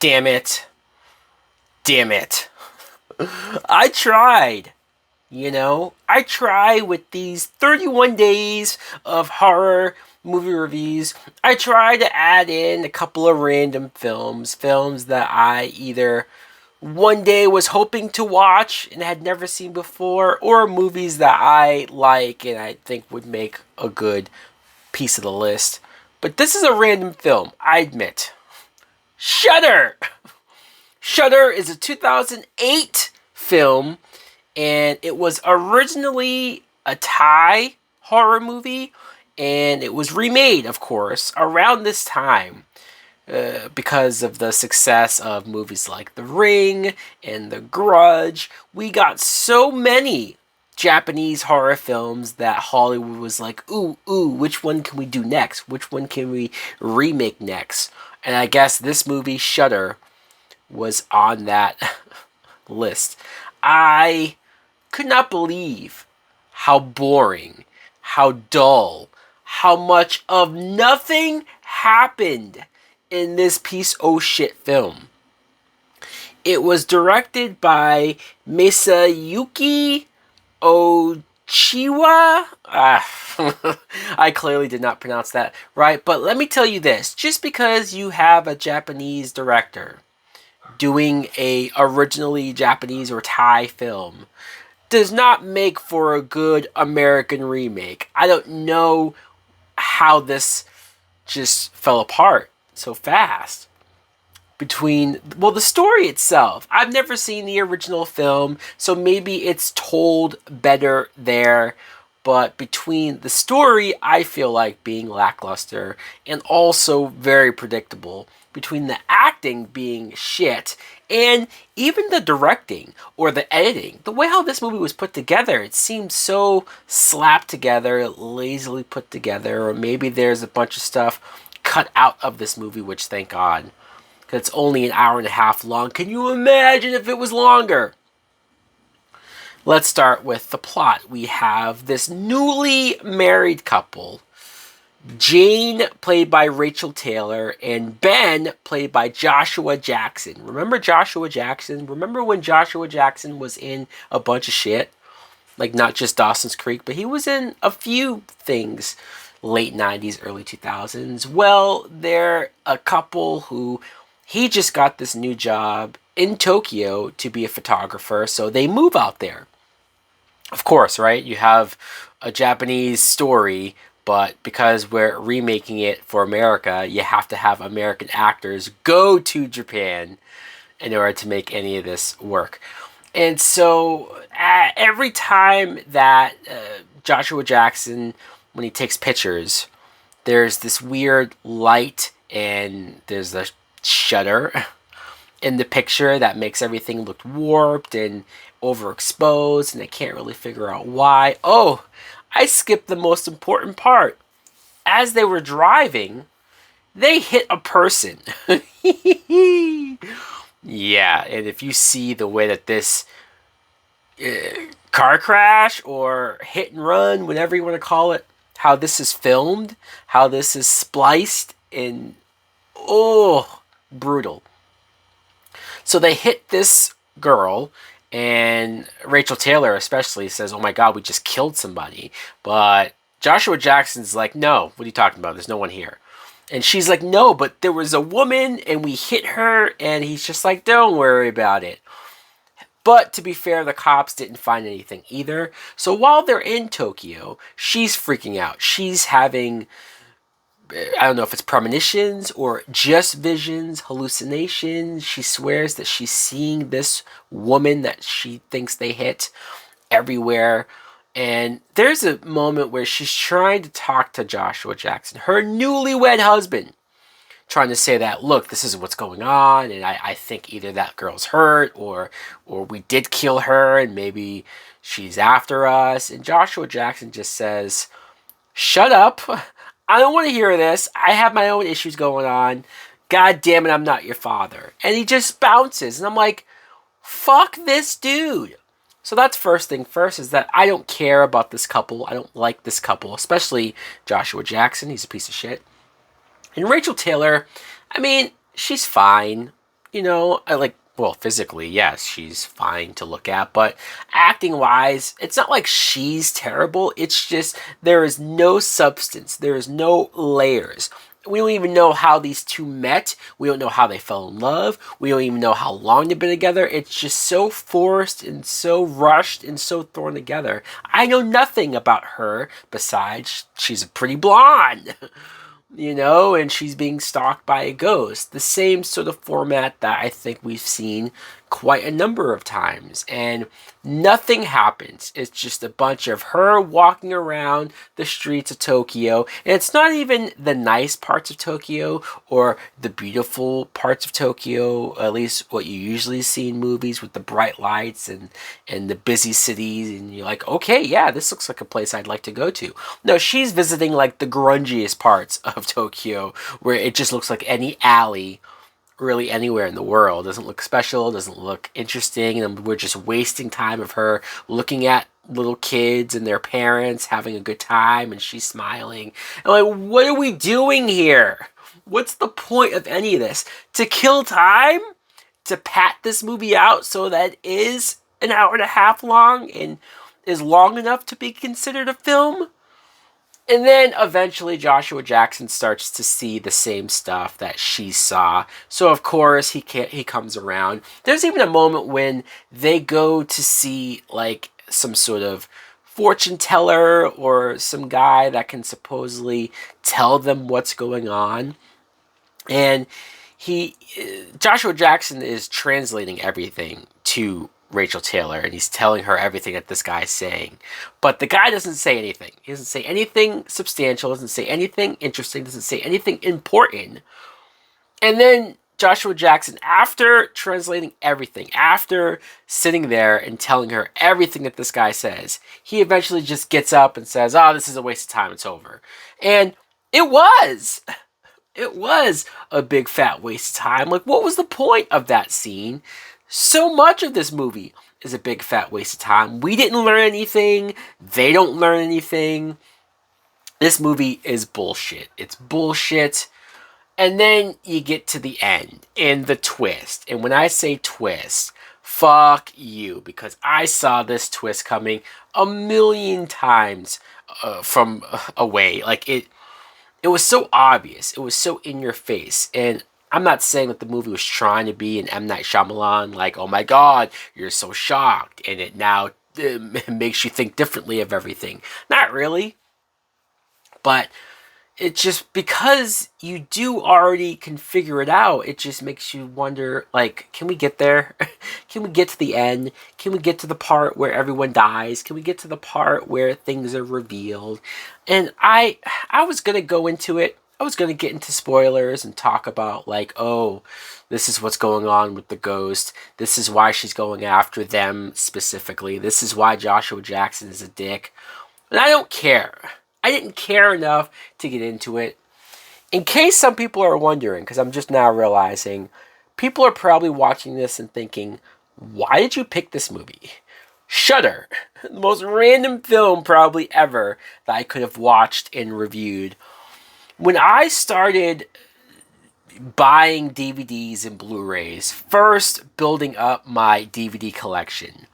Damn it. Damn it. I tried. I try with these 31 days of horror movie reviews. I try to add in a couple of random films that I either one day was hoping to watch and had never seen before, or movies that I like and I think would make a good piece of the list. But this is a random film, I admit. Shudder! Shudder is a 2008 film, and it was originally a Thai horror movie, and it was remade, of course, around this time because of the success of movies like The Ring and The Grudge. We got so many Japanese horror films that Hollywood was like, ooh, which one can we do next? Which one can we remake next? And I guess this movie, Shudder, was on that list. I could not believe how boring, how dull, how much of nothing happened in this piece of shit film. It was directed by Masayuki Ochiwa. I clearly did not pronounce that right, but let me tell you this. Just because you have a Japanese director doing a originally Japanese or Thai film does not make for a good American remake. I don't know how this just fell apart so fast. The story itself, I've never seen the original film, so maybe it's told better there. But between the story, I feel like being lackluster and also very predictable, between the acting being shit and even the directing or the editing, the way how this movie was put together, it seemed so slapped together, lazily put together, or maybe there's a bunch of stuff cut out of this movie, which thank God, because it's only an hour and a half long. Can you imagine if it was longer? Let's start with the plot. We have this newly married couple, Jane, played by Rachel Taylor, and Ben, played by Joshua Jackson. Remember Joshua Jackson? Remember when Joshua Jackson was in a bunch of shit? Like, not just Dawson's Creek, but he was in a few things late 90s, early 2000s. Well, they're a couple who he just got this new job in Tokyo to be a photographer, so they move out there. Of course, right? You have a Japanese story, but because we're remaking it for America, you have to have American actors go to Japan in order to make any of this work. And so every time that Joshua Jackson, when he takes pictures, there's this weird light and there's a shutter in the picture that makes everything look warped and overexposed, and they can't really figure out why. Oh, I skipped the most important part. As they were driving, they hit a person. Yeah, and if you see the way that this car crash or hit and run, whatever you want to call it, how this is filmed, how this is spliced, and oh, brutal. So they hit this girl, and Rachel Taylor especially says, oh my God, we just killed somebody. But Joshua Jackson's like, no, what are you talking about? There's no one here. And she's like, no, but there was a woman and we hit her. And he's just like, don't worry about it. But to be fair, the cops didn't find anything either. So while they're in Tokyo, she's freaking out. She's having, I don't know if it's premonitions or just visions, hallucinations. She swears that she's seeing this woman that she thinks they hit everywhere. And there's a moment where she's trying to talk to Joshua Jackson, her newlywed husband, trying to say that, look, this is what's going on, and I think either that girl's hurt or we did kill her and maybe she's after us. And Joshua Jackson just says, shut up. I don't want to hear this. I have my own issues going on. God damn it, I'm not your father. And he just bounces. And I'm like, fuck this dude. So that's first thing first, is that I don't care about this couple. I don't like this couple, especially Joshua Jackson. He's a piece of shit. And Rachel Taylor, I mean, she's fine. well, physically, yes, she's fine to look at, but acting wise, it's not like she's terrible. It's just there is no substance, there is no layers. We don't even know how these two met. We don't know how they fell in love. We don't even know how long they've been together. It's just so forced and so rushed and so thrown together. I know nothing about her besides she's a pretty blonde. And she's being stalked by a ghost. The same sort of format that I think we've seen quite a number of times. And nothing happens. It's just a bunch of her walking around the streets of Tokyo. And it's not even the nice parts of Tokyo or the beautiful parts of Tokyo, at least what you usually see in movies with the bright lights and the busy cities. And you're like, okay, yeah, this looks like a place I'd like to go to. No, she's visiting like the grungiest parts of Tokyo where it just looks like any alley really anywhere in the world. Doesn't look special, doesn't look interesting, and we're just wasting time of her looking at little kids and their parents having a good time, and she's smiling. And like, what are we doing here? What's the point of any of this? To kill time? To pat this movie out so that it is an hour and a half long and is long enough to be considered a film? And then eventually Joshua Jackson starts to see the same stuff that she saw. So of course he comes around. There's even a moment when they go to see like some sort of fortune teller or some guy that can supposedly tell them what's going on. And Joshua Jackson is translating everything to Rachel Taylor, and he's telling her everything that this guy's saying. But the guy doesn't say anything. He doesn't say anything substantial, doesn't say anything interesting, doesn't say anything important. And then Joshua Jackson, after translating everything, after sitting there and telling her everything that this guy says, he eventually just gets up and says, oh, this is a waste of time, it's over. And it was. It was a big fat waste of time. Like, what was the point of that scene? So much of this movie is a big fat waste of time. We didn't learn anything. They don't learn anything. This movie is bullshit. It's bullshit. And then you get to the end and the twist. And when I say twist, fuck you. Because I saw this twist coming a million times from away. Like, it was so obvious. It was so in your face. And I'm not saying that the movie was trying to be an M. Night Shyamalan, like, oh my god, you're so shocked, and it now makes you think differently of everything. Not really. But it just, because you do already can figure it out, it just makes you wonder, like, can we get there? Can we get to the end? Can we get to the part where everyone dies? Can we get to the part where things are revealed? And I was going to go into it. I was going to get into spoilers and talk about, like, oh, this is what's going on with the ghost. This is why she's going after them specifically. This is why Joshua Jackson is a dick. And I don't care. I didn't care enough to get into it. In case some people are wondering, because I'm just now realizing, people are probably watching this and thinking, why did you pick this movie? Shudder. The most random film probably ever that I could have watched and reviewed. When I started buying DVDs and Blu-rays, first building up my DVD collection,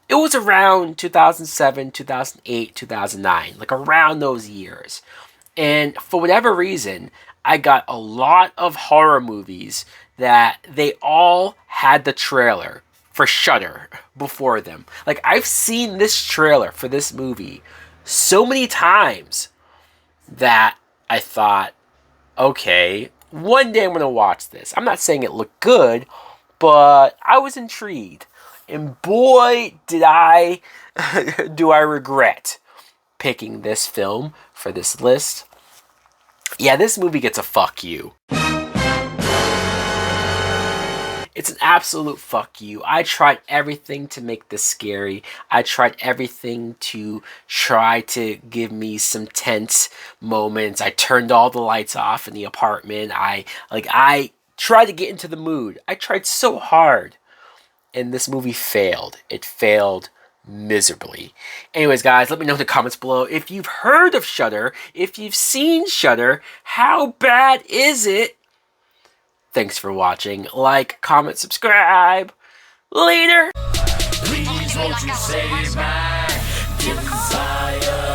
it was around 2007, 2008, 2009, like around those years. And for whatever reason, I got a lot of horror movies that they all had the trailer for Shudder before them. Like, I've seen this trailer for this movie so many times that I thought, okay, one day I'm going to watch this. I'm not saying it looked good, but I was intrigued. And boy, do I regret picking this film for this list. Yeah, this movie gets a fuck you. It's an absolute fuck you. I tried everything to make this scary. I tried everything to try to give me some tense moments. I turned all the lights off in the apartment. I tried to get into the mood. I tried so hard. And this movie failed. It failed miserably. Anyways, guys, let me know in the comments below if you've heard of Shudder, if you've seen Shudder, how bad is it? Thanks for watching. Like, comment, subscribe. Later! Please won't you say my desire?